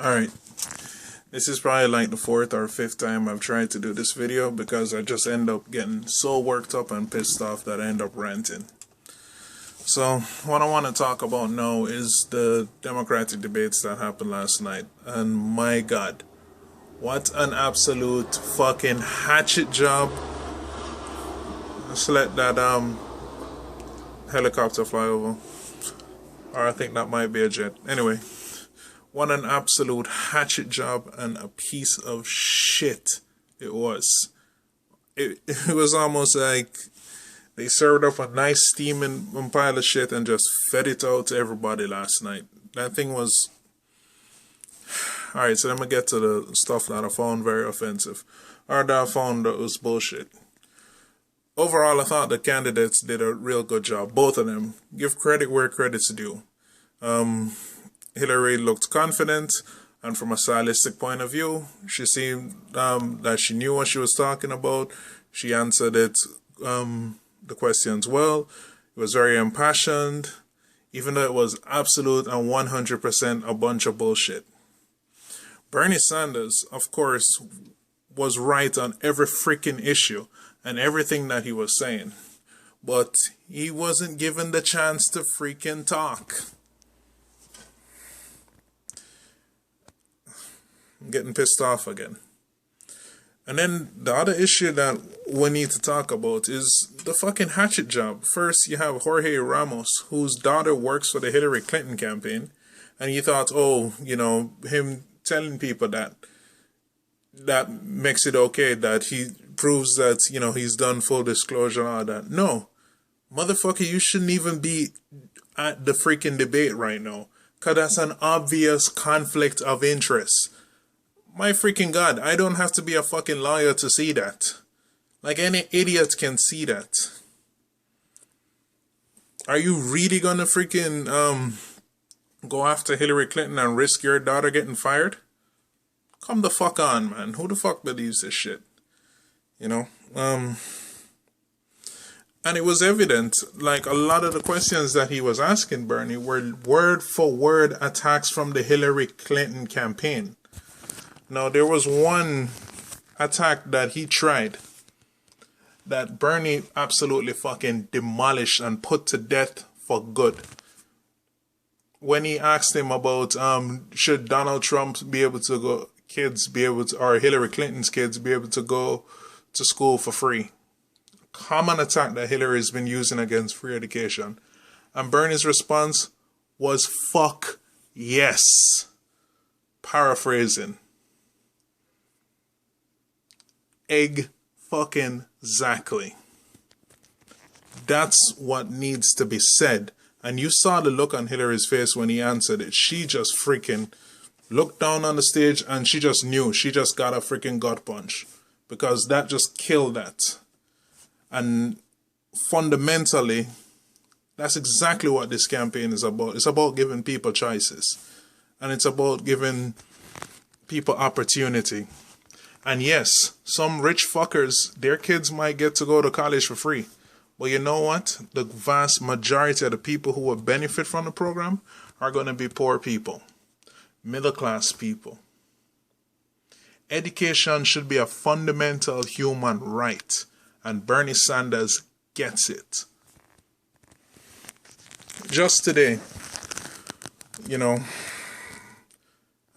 Alright, this is probably like the fourth or fifth time I've tried to do this video because I just end up getting so worked up and pissed off that I end up ranting. So, what I want to talk about now is the Democratic debates that happened last night. And my god, what an absolute fucking hatchet job. Let's let that helicopter fly over. Or I think that might be a jet. Anyway. What an absolute hatchet job and a piece of shit it was. It was almost like they served up a nice steaming pile of shit and just fed it out to everybody last night. That thing was... Alright, so let me get to the stuff that I found very offensive. Or that I found that was bullshit. Overall, I thought the candidates did a real good job. Both of them. Give credit where credit's due. Hillary looked confident, and from a stylistic point of view, she seemed that she knew what she was talking about. She answered the questions well. It was very impassioned, even though it was absolute and 100% a bunch of bullshit. Bernie Sanders, of course, was right on every freaking issue and everything that he was saying, but he wasn't given the chance to freaking talk. I'm getting pissed off again. And then the other issue that we need to talk about is the fucking hatchet job. First, you have Jorge Ramos, whose daughter works for the Hillary Clinton campaign. And you thought, oh, you know, him telling people that makes it okay, that he proves that, you know, he's done full disclosure and all that. No. Motherfucker, you shouldn't even be at the freaking debate right now. Because that's an obvious conflict of interest. My freaking god, I don't have to be a fucking lawyer to see that. Like, any idiot can see that. Are you really gonna freaking go after Hillary Clinton and risk your daughter getting fired? Come the fuck on, man. Who the fuck believes this shit? You know? And it was evident, like, a lot of the questions that he was asking Bernie were word for word attacks from the Hillary Clinton campaign. Now, there was one attack that he tried that Bernie absolutely fucking demolished and put to death for good. When he asked him about should Donald Trump be able to go, or Hillary Clinton's kids be able to go to school for free. Common attack that Hillary has been using against free education. And Bernie's response was fuck yes. Paraphrasing. Egg fucking exactly. That's what needs to be said. And you saw the look on Hillary's face when he answered it. She just freaking looked down on the stage and she just knew. She just got a freaking gut punch. Because that just killed that. And fundamentally, that's exactly what this campaign is about. It's about giving people choices. And it's about giving people opportunity. And yes, some rich fuckers, their kids might get to go to college for free. But you know what? The vast majority of the people who will benefit from the program are going to be poor people. Middle class people. Education should be a fundamental human right. And Bernie Sanders gets it. Just today, you know,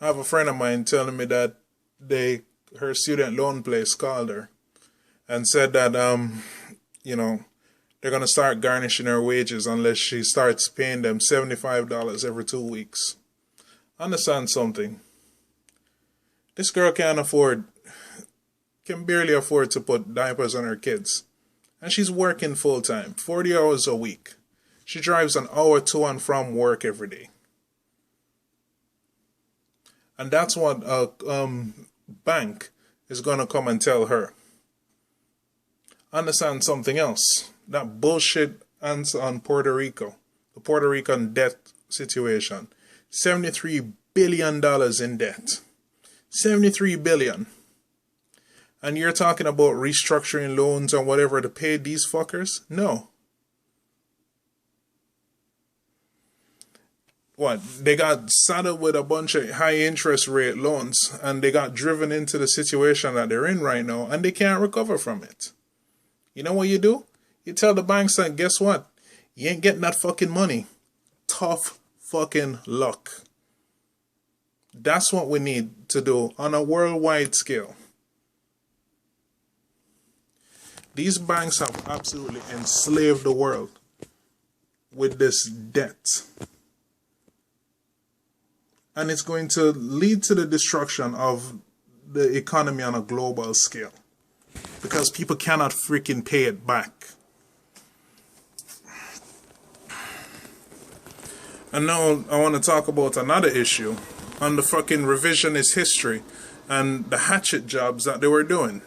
I have a friend of mine telling me that her student loan place called her and said that, you know, they're going to start garnishing her wages unless she starts paying them $75 every 2 weeks. Understand something. This girl can barely afford to put diapers on her kids. And she's working full time, 40 hours a week. She drives an hour to and from work every day. And that's what a bank is going to come and tell her. Understand something else. That bullshit answer on Puerto Rico. The Puerto Rican debt situation. $73 billion in debt. $73 billion. And you're talking about restructuring loans or whatever to pay these fuckers? No. what, they got saddled with a bunch of high interest rate loans, and they got driven into the situation that they're in right now, and they can't recover from it. You know what you do? You tell the banks that, guess what? You ain't getting that fucking money. Tough fucking luck. That's what we need to do on a worldwide scale. These banks have absolutely enslaved the world with this debt. And it's going to lead to the destruction of the economy on a global scale. Because people cannot freaking pay it back. And now I want to talk about another issue on the fucking revisionist history and the hatchet jobs that they were doing.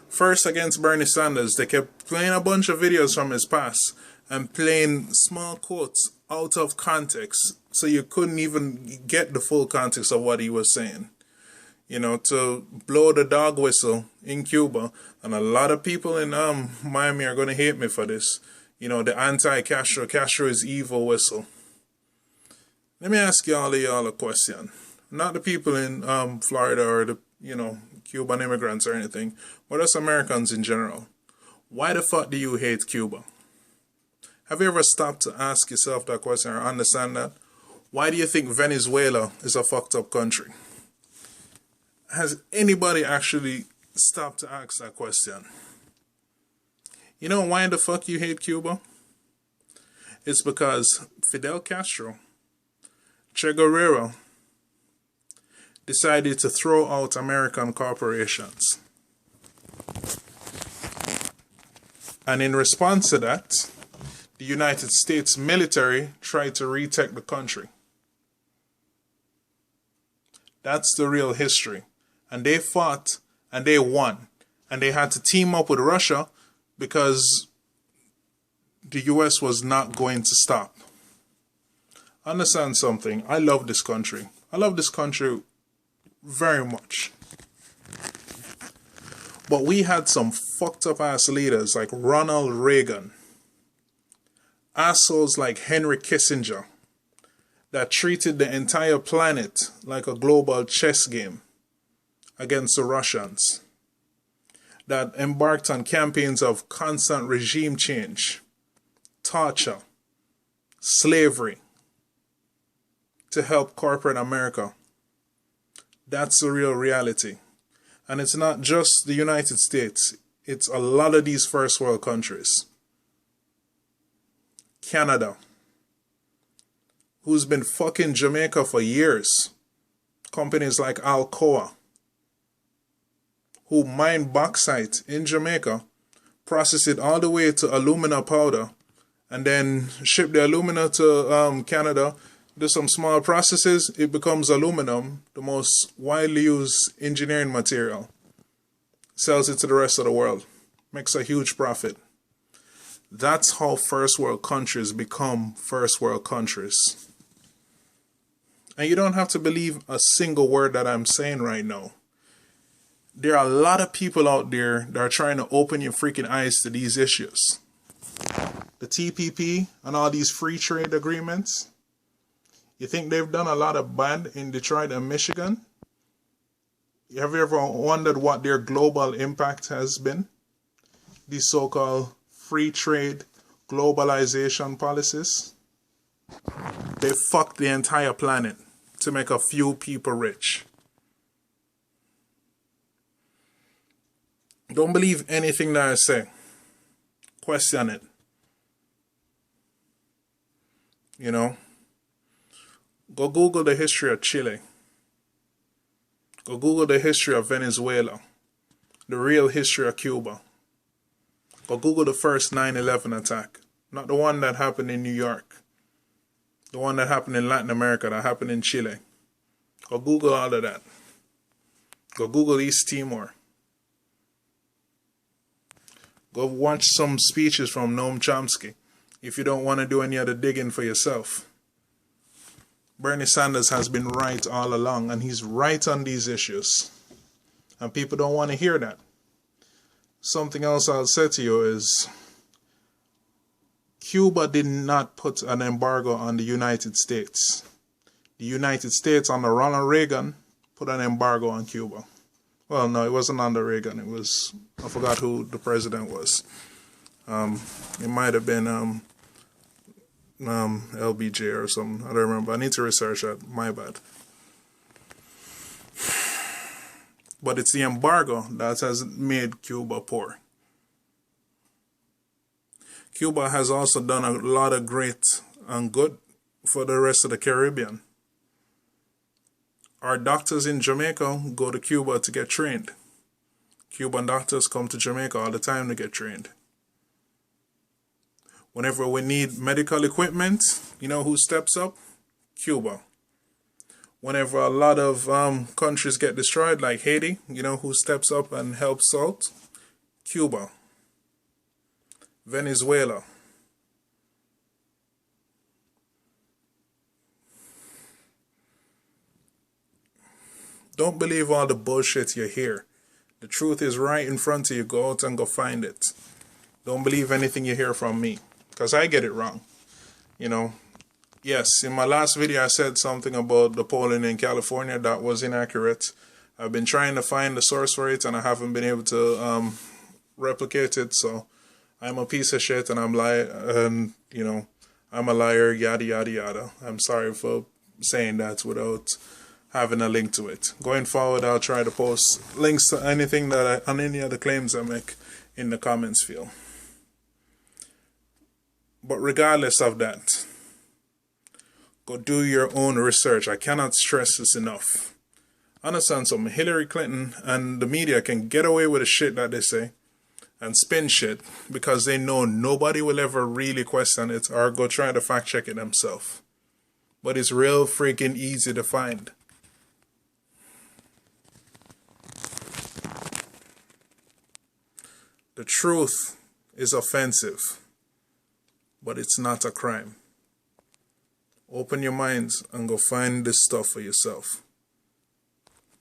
First, against Bernie Sanders, they kept playing a bunch of videos from his past and playing small quotes out of context, so you couldn't even get the full context of what he was saying. You know, to blow the dog whistle in Cuba, and a lot of people in Miami are going to hate me for this. You know, the anti-Castro, Castro is evil whistle. Let me ask y'all a question. Not the people in Florida or the, Cuban immigrants or anything, but us Americans in general. Why the fuck do you hate Cuba? Have you ever stopped to ask yourself that question or understand that? Why do you think Venezuela is a fucked up country? Has anybody actually stopped to ask that question? You know why the fuck you hate Cuba? It's because Fidel Castro, Che Guevara, decided to throw out American corporations. And in response to that, the United States military tried to retake the country. That's the real history. And they fought and they won. And they had to team up with Russia because the US was not going to stop. Understand something. I love this country. I love this country very much. But we had some fucked up ass leaders like Ronald Reagan, assholes like Henry Kissinger, that treated the entire planet like a global chess game against the Russians, that embarked on campaigns of constant regime change, torture, slavery, to help corporate America. That's the real reality. And it's not just the United States. It's a lot of these first world countries. Canada, who's been fucking Jamaica for years. Companies like Alcoa, who mine bauxite in Jamaica, process it all the way to alumina powder, and then ship the alumina to Canada, do some small processes, it becomes aluminum, the most widely used engineering material. Sells it to the rest of the world. Makes a huge profit. That's how first world countries become first world countries. And you don't have to believe a single word that I'm saying right now. There are a lot of people out there that are trying to open your freaking eyes to these issues. The TPP and all these free trade agreements. You think they've done a lot of bad in Detroit and Michigan? Have you ever wondered what their global impact has been? These so-called free trade globalization policies. They fucked the entire planet to make a few people rich. Don't believe anything that I say. Question it. You know? Go Google the history of Chile. Go Google the history of Venezuela. The real history of Cuba. Go Google the first 9/11 attack. Not the one that happened in New York. The one that happened in Latin America, that happened in Chile. Go Google all of that. Go Google East Timor. Go watch some speeches from Noam Chomsky if you don't want to do any other digging for yourself. Bernie Sanders has been right all along, and he's right on these issues. And people don't want to hear that. Something else I'll say to you is, Cuba did not put an embargo on the United States. the United States under Ronald Reagan put an embargo on Cuba. Well, no, it wasn't under Reagan. It was, I forgot who the president was. It might have been LBJ or something. I don't remember. I need to research that. My bad. But it's the embargo that has made Cuba poor. Cuba has also done a lot of great and good for the rest of the Caribbean. Our doctors in Jamaica go to Cuba to get trained. Cuban doctors come to Jamaica all the time to get trained. Whenever we need medical equipment, you know who steps up? Cuba. Whenever a lot of countries get destroyed, like Haiti, you know who steps up and helps out? Cuba. Venezuela. Don't believe all the bullshit you hear. The truth is right in front of you. Go out and go find it. Don't believe anything you hear from me, because I get it wrong. You know, yes, in my last video I said something about the polling in California that was inaccurate. I've been trying to find the source for it and I haven't been able to replicate it. So I'm a piece of shit and I'm I'm a liar, yada yada yada. I'm sorry for saying that without having a link to it. Going forward, I'll try to post links to anything on any of the claims I make in the comments field. But regardless of that, go do your own research. I cannot stress this enough. Understand something? Hillary Clinton and the media can get away with the shit that they say and spin shit because they know nobody will ever really question it or go try to fact check it themselves. But it's real freaking easy to find. The truth is offensive, but it's not a crime. Open your minds and go find this stuff for yourself.